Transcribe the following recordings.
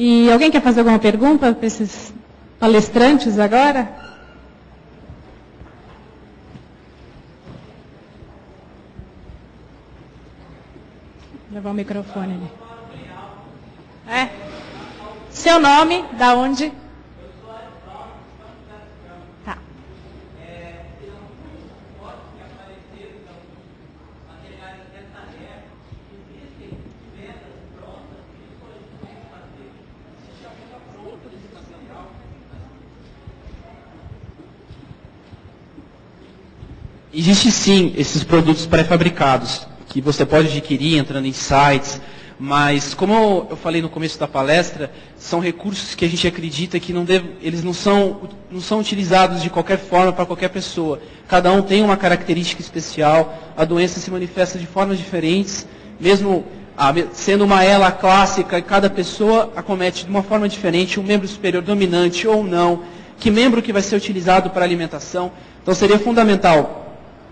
E alguém quer fazer alguma pergunta para esses palestrantes agora? Vou levar o microfone ali. Seu nome, da onde? Tá. Existe sim esses produtos pré-fabricados que você pode adquirir entrando em sites, mas como eu falei no começo da palestra, são recursos que a gente acredita que eles não são utilizados de qualquer forma para qualquer pessoa. Cada um tem uma característica especial, a doença se manifesta de formas diferentes, mesmo sendo uma ELA clássica, cada pessoa acomete de uma forma diferente, um membro superior dominante ou não, que membro que vai ser utilizado para alimentação. Então seria fundamental,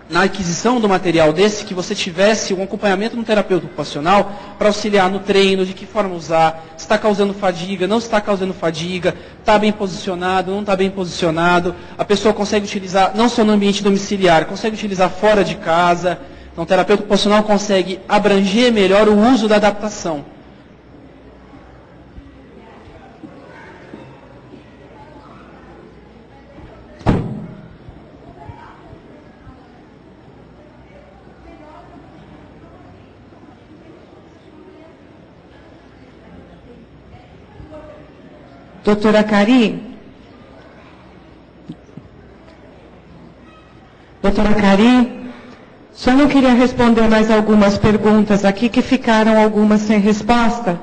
na aquisição do material desse, que você tivesse um acompanhamento no terapeuta ocupacional para auxiliar no treino, de que forma usar, se está causando fadiga, não está causando fadiga, está bem posicionado, não está bem posicionado, a pessoa consegue utilizar não só no ambiente domiciliar, consegue utilizar fora de casa. Então o terapeuta ocupacional consegue abranger melhor o uso da adaptação. Doutora Cari? Doutora Cari, só não queria responder mais algumas perguntas aqui, que ficaram algumas sem resposta.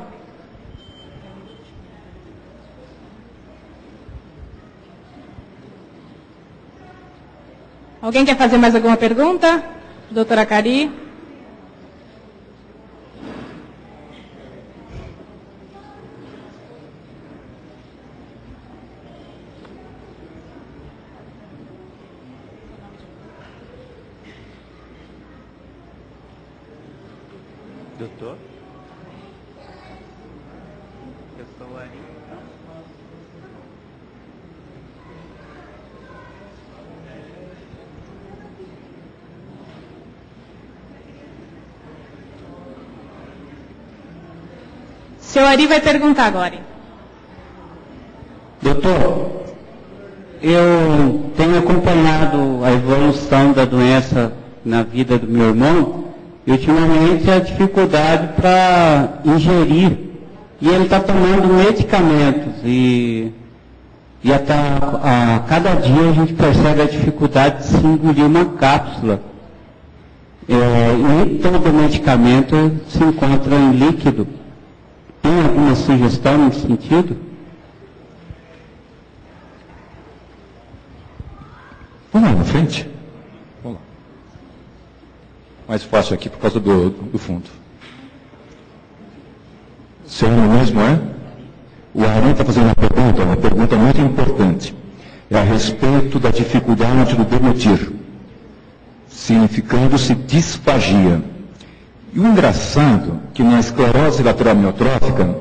Alguém quer fazer mais alguma pergunta? Doutora Cari? Doutor? Eu sou o Ari. Seu Ari vai perguntar agora. Doutor, eu tenho acompanhado a evolução da doença na vida do meu irmão. E ultimamente a dificuldade para ingerir. E ele está tomando medicamentos. E a cada dia a gente percebe a dificuldade de se engolir uma cápsula. E todo medicamento se encontra em líquido. Tem alguma sugestão nesse sentido? Vamos lá na frente. Vamos lá. Mais fácil aqui por causa do fundo. Seu nome mesmo é? O Ari está fazendo uma pergunta muito importante. É a respeito da dificuldade do deglutir, significando-se disfagia. E o engraçado é que na esclerose lateral amiotrófica,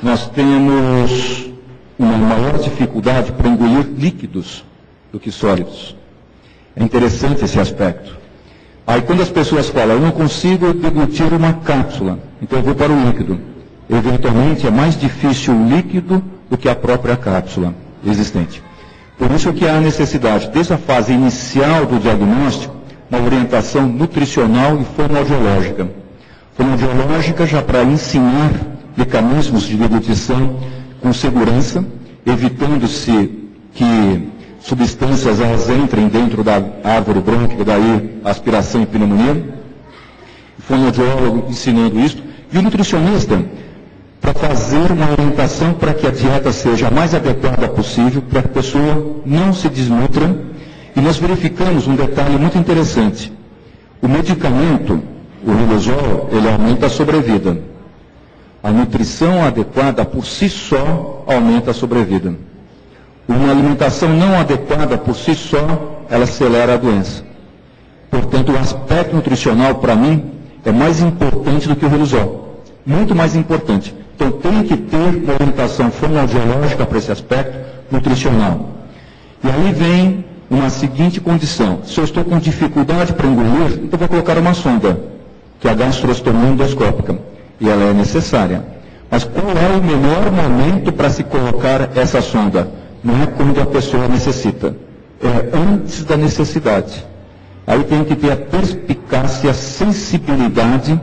nós temos uma maior dificuldade para engolir líquidos do que sólidos. É interessante esse aspecto. Aí quando as pessoas falam, eu não consigo deglutir uma cápsula, então eu vou para o líquido. Eventualmente é mais difícil o líquido do que a própria cápsula existente. Por isso que há a necessidade, desde a fase inicial do diagnóstico, uma orientação nutricional e fonoaudiológica. Fonoaudiológica já para ensinar mecanismos de deglutição com segurança, evitando-se que substâncias elas entrem dentro da árvore brônquica, daí aspiração e pneumonia. O fonoaudiólogo ensinando isso. E o nutricionista para fazer uma orientação para que a dieta seja a mais adequada possível, para que a pessoa não se desnutra. E nós verificamos um detalhe muito interessante. O medicamento, o riluzol, ele aumenta a sobrevida. A nutrição adequada por si só aumenta a sobrevida. Uma alimentação não adequada por si só, ela acelera a doença. Portanto, o aspecto nutricional, para mim, é mais importante do que o riluzol. Muito mais importante. Então tem que ter uma orientação fonoaudiológica para esse aspecto nutricional. E aí vem uma seguinte condição. Se eu estou com dificuldade para engolir, então eu vou colocar uma sonda, que é a gastrostomia endoscópica. E ela é necessária. Mas qual é o melhor momento para se colocar essa sonda? Não é quando a pessoa necessita. É antes da necessidade. Aí tem que ter a perspicácia, a sensibilidade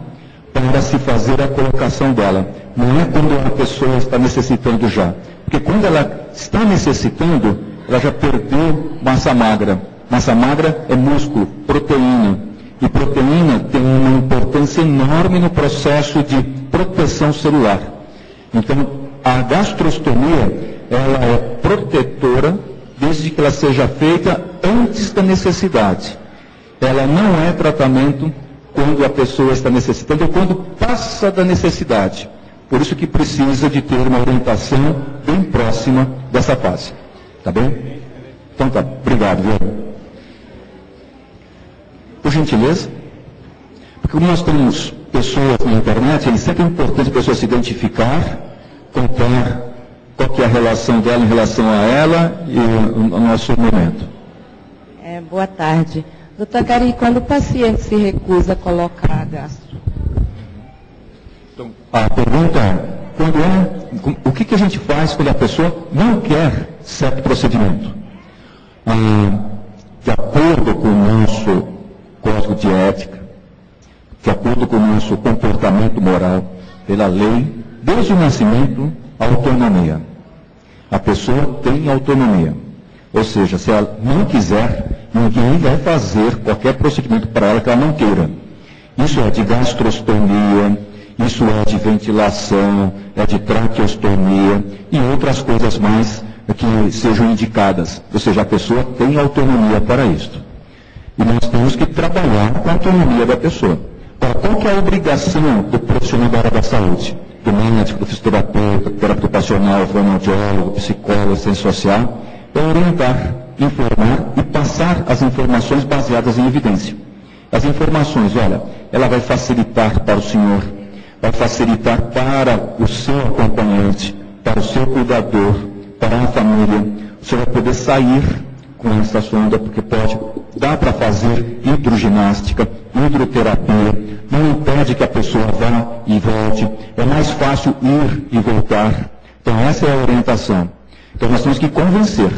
para se fazer a colocação dela. Não é quando a pessoa está necessitando já. Porque quando ela está necessitando, ela já perdeu massa magra. Massa magra é músculo, proteína. E proteína tem uma importância enorme no processo de proteção celular. Então, a gastrostomia, ela é protetora desde que ela seja feita antes da necessidade. Ela não é tratamento quando a pessoa está necessitando ou quando passa da necessidade. Por isso que precisa de ter uma orientação bem próxima dessa fase. Tá bem? Então tá, obrigado, viu? Por gentileza, porque como nós temos pessoas na internet, é sempre importante a pessoa se identificar, contar qual que é a relação dela em relação a ela e o nosso momento. Boa tarde. Doutor Gari, quando o paciente se recusa a colocar a gastro? Então, a pergunta é, o que a gente faz quando a pessoa não quer certo procedimento? De acordo com o nosso código de ética, de acordo com o nosso comportamento moral, pela lei, desde o nascimento, a autonomia. A pessoa tem autonomia. Ou seja, se ela não quiser, ninguém vai fazer qualquer procedimento para ela que ela não queira. Isso é de gastrostomia, isso é de ventilação, é de traqueostomia e outras coisas mais que sejam indicadas. Ou seja, a pessoa tem autonomia para isso. E nós temos que trabalhar com a autonomia da pessoa. Qual que é a obrigação do profissional da área da saúde? Do médico, do fisioterapeuta, do terapeuta ocupacional, fonoaudiólogo, psicólogo, assistente social? É orientar, informar e passar as informações baseadas em evidência. As informações, olha, ela vai facilitar para o senhor, vai facilitar para o seu acompanhante, para o seu cuidador, para a família. O senhor vai poder sair com essa sonda, porque dá para fazer hidroginástica, hidroterapia, não impede que a pessoa vá e volte, é mais fácil ir e voltar. Então essa é a orientação. Então nós temos que convencer,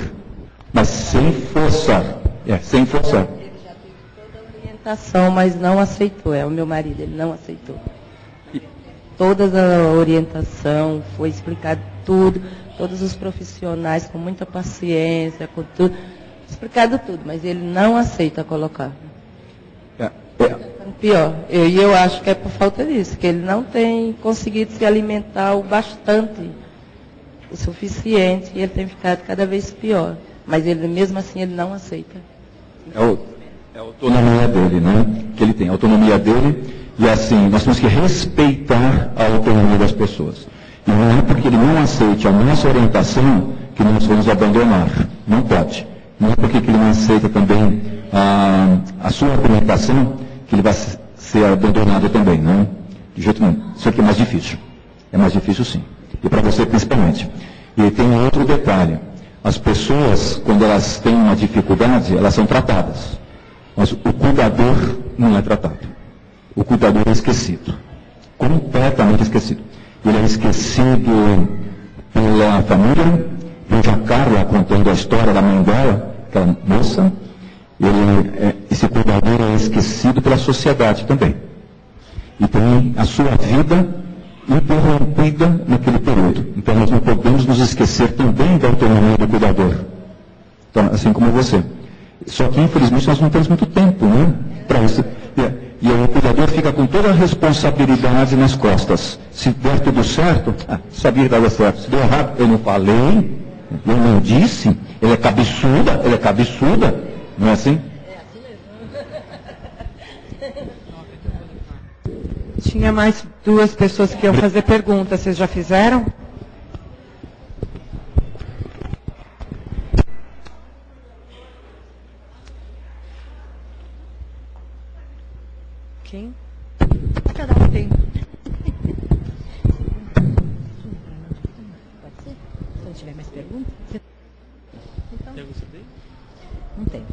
mas sem forçar. Sem forçar. Ele já teve toda a orientação, mas não aceitou. É o meu marido, ele não aceitou. Toda a orientação, foi explicado tudo, todos os profissionais com muita paciência, com tudo, explicado tudo, mas ele não aceita colocar. Pior, eu acho que é por falta disso, que ele não tem conseguido se alimentar o bastante, o suficiente, e ele tem ficado cada vez pior. Mas ele, mesmo assim, ele não aceita. É a autonomia dele, né? Que ele tem a autonomia dele, e assim, nós temos que respeitar a autonomia das pessoas. E não é porque ele não aceite a nossa orientação que nós vamos abandonar. Não pode. Não é porque ele não aceita também a sua argumentação que ele vai ser abandonado também, né? De jeito nenhum. Isso aqui é mais difícil. É mais difícil sim. E para você principalmente. E tem um outro detalhe. As pessoas, quando elas têm uma dificuldade, elas são tratadas. Mas o cuidador não é tratado. O cuidador é esquecido. Completamente esquecido. Ele é esquecido pela família. Veja a Carla contando a história da mãe dela, aquela moça. Esse cuidador é esquecido pela sociedade também. E tem a sua vida interrompida naquele período. Então nós não podemos nos esquecer também da autonomia do cuidador. Então, assim como você. Só que infelizmente nós não temos muito tempo, né? Para isso. E o cuidador fica com toda a responsabilidade nas costas. Se der tudo certo, sabia que dava certo. Se deu errado, eu não falei, eu não disse, ele é cabeçuda, não é assim? Tinha mais duas pessoas que iam fazer perguntas, vocês já fizeram? Quem? Cada um tem. tiver mais perguntas. Então, Tem algum sorteio? não tem.